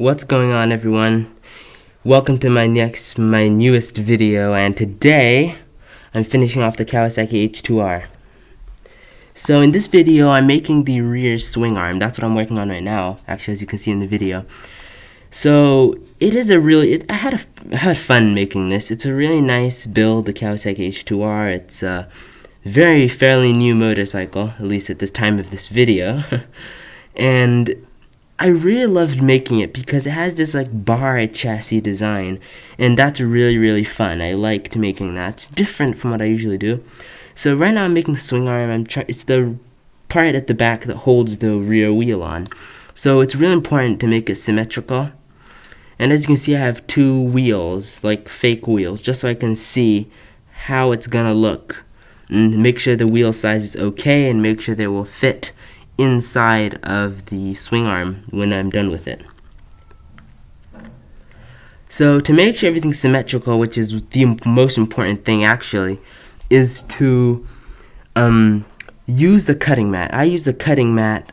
What's going on, everyone? Welcome to my newest video, and today I'm finishing off the Kawasaki h2r. So in this video I'm making the rear swing arm. That's what I'm working on right now, actually, as you can see in the video. So it is I had fun making this. It's a really nice build, the Kawasaki h2r. It's a fairly new motorcycle, at least at the time of this video. And I really loved making it because it has this like bar chassis design, and that's really fun. I liked making that. It's different from what I usually do. So right now I'm making swing arm. It's the part at the back that holds the rear wheel on. So it's really important to make it symmetrical. And as you can see, I have two wheels, like fake wheels, just so I can see how it's gonna look and make sure the wheel size is okay and make sure they will fit inside of the swing arm when I'm done with it. So to make sure everything's symmetrical, which is the most important thing actually, is to use the cutting mat. I use the cutting mat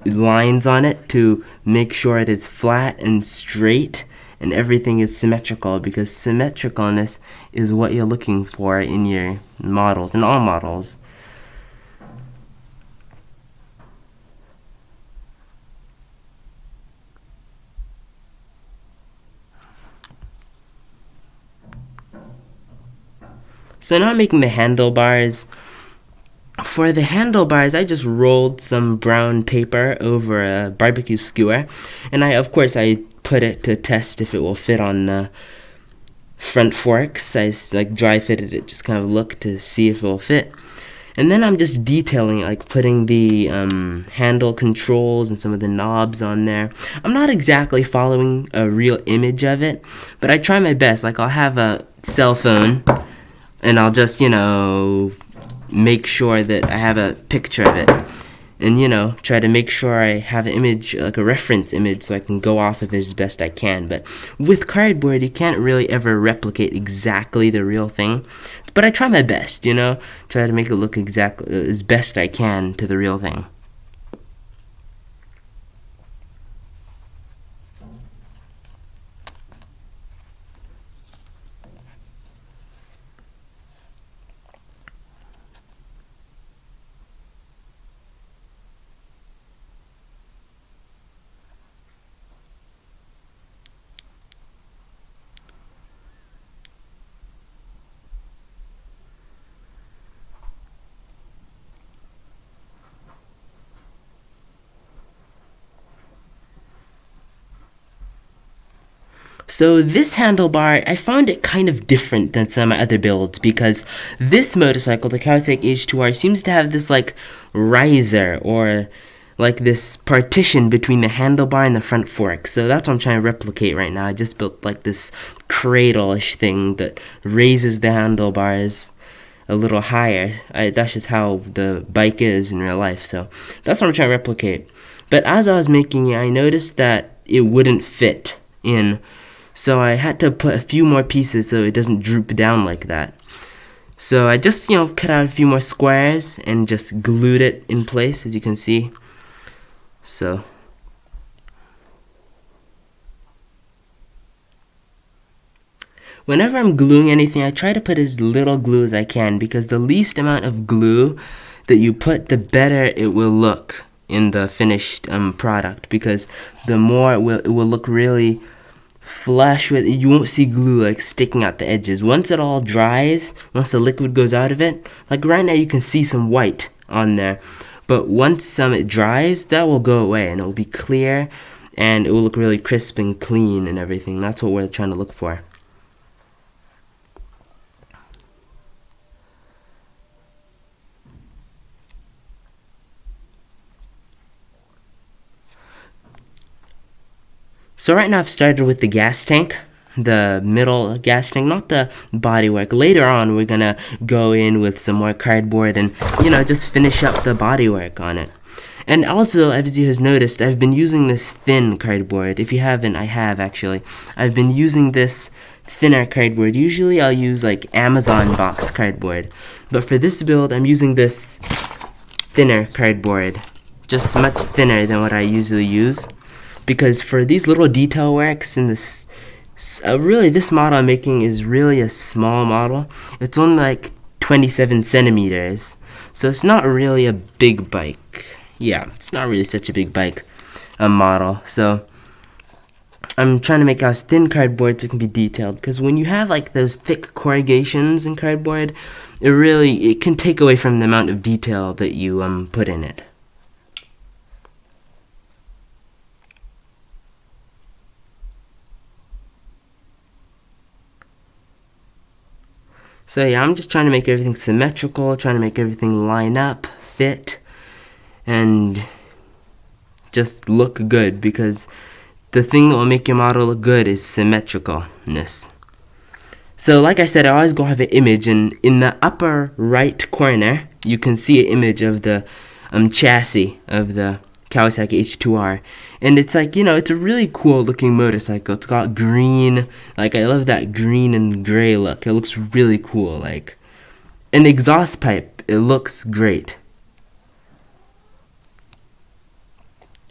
lines on it to make sure it is flat and straight and everything is symmetrical, because symmetricalness is what you're looking for in your models, in all models. So now I'm making the handlebars. For the handlebars, I just rolled some brown paper over a barbecue skewer, and of course I put it to test if it will fit on the front forks. I like dry fitted it, just kind of look to see if it will fit. And then I'm just detailing it, like putting the handle controls and some of the knobs on there. I'm not exactly following a real image of it, but I try my best. Like I'll have a cell phone and I'll just, make sure that I have a picture of it, and try to make sure I have an image, like a reference image, so I can go off of it as best I can. But with cardboard, you can't really ever replicate exactly the real thing, but I try my best, try to make it look exactly as best I can to the real thing. So this handlebar, I found it kind of different than some other builds, because this motorcycle, the Kawasaki h2r, seems to have this like riser, or like this partition between the handlebar and the front fork. So that's what I'm trying to replicate right now. I just built like this cradle-ish thing that raises the handlebars a little higher. That's just how the bike is in real life, so that's what I'm trying to replicate. But as I was making it, I noticed that it wouldn't fit in. So I had to put a few more pieces so it doesn't droop down like that. So I just, cut out a few more squares and just glued it in place, as you can see. So whenever I'm gluing anything, I try to put as little glue as I can, because the least amount of glue that you put, the better it will look in the finished product, because the more it will look really flush with. You won't see glue like sticking out the edges. Once it all dries, once the liquid goes out of it, like right now you can see some white on there, but once it dries, that will go away and it will be clear and it will look really crisp and clean and everything. That's what we're trying to look for. So right now I've started with the gas tank, the middle gas tank, not the bodywork. Later on we're gonna go in with some more cardboard and just finish up the bodywork on it. And also, as you have noticed, I've been using this thin cardboard. If you haven't, I have actually. I've been using this thinner cardboard. Usually I'll use like Amazon box cardboard, but for this build I'm using this thinner cardboard, just much thinner than what I usually use. because for these little detail works in this, really this model I'm making is really a small model. It's only like 27 centimeters, so it's not really a big bike. Yeah, it's not really such a big bike, a model. So I'm trying to make as thin cardboard so it can be detailed, because when you have like those thick corrugations in cardboard, it can take away from the amount of detail that you put in it. So yeah, I'm just trying to make everything symmetrical, trying to make everything line up, fit, and just look good, because the thing that will make your model look good is symmetricalness. So like I said, I always go have an image, and in the upper right corner, you can see an image of the chassis of the Kawasaki h2r, and it's like, it's a really cool looking motorcycle. It's got green, like I love that green and gray look. It looks really cool, like an exhaust pipe. It looks great.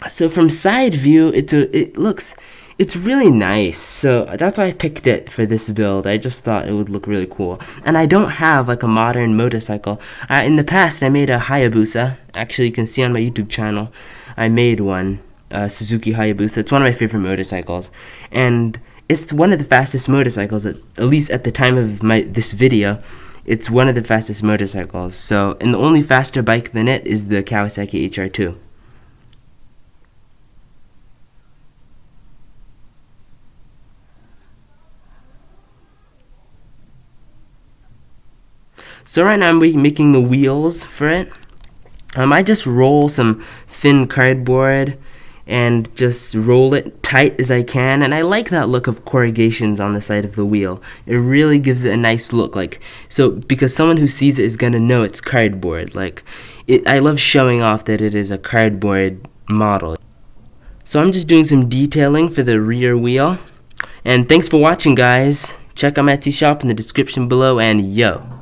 So from side view, it's really nice. So that's why I picked it for this build. I just thought it would look really cool. And I don't have like a modern motorcycle. In the past, I made a Hayabusa. Actually, you can see on my YouTube channel, I made one, Suzuki Hayabusa. It's one of my favorite motorcycles, and it's one of the fastest motorcycles. At least at the time of this video, it's one of the fastest motorcycles. So, and the only faster bike than it is the Kawasaki HR2. So right now I'm making the wheels for it. I just roll some thin cardboard and just roll it tight as I can, and I like that look of corrugations on the side of the wheel. It really gives it a nice look, because someone who sees it is gonna know it's cardboard. I love showing off that it is a cardboard model. So I'm just doing some detailing for the rear wheel. And thanks for watching, guys. Check out my Etsy shop in the description below, and yo!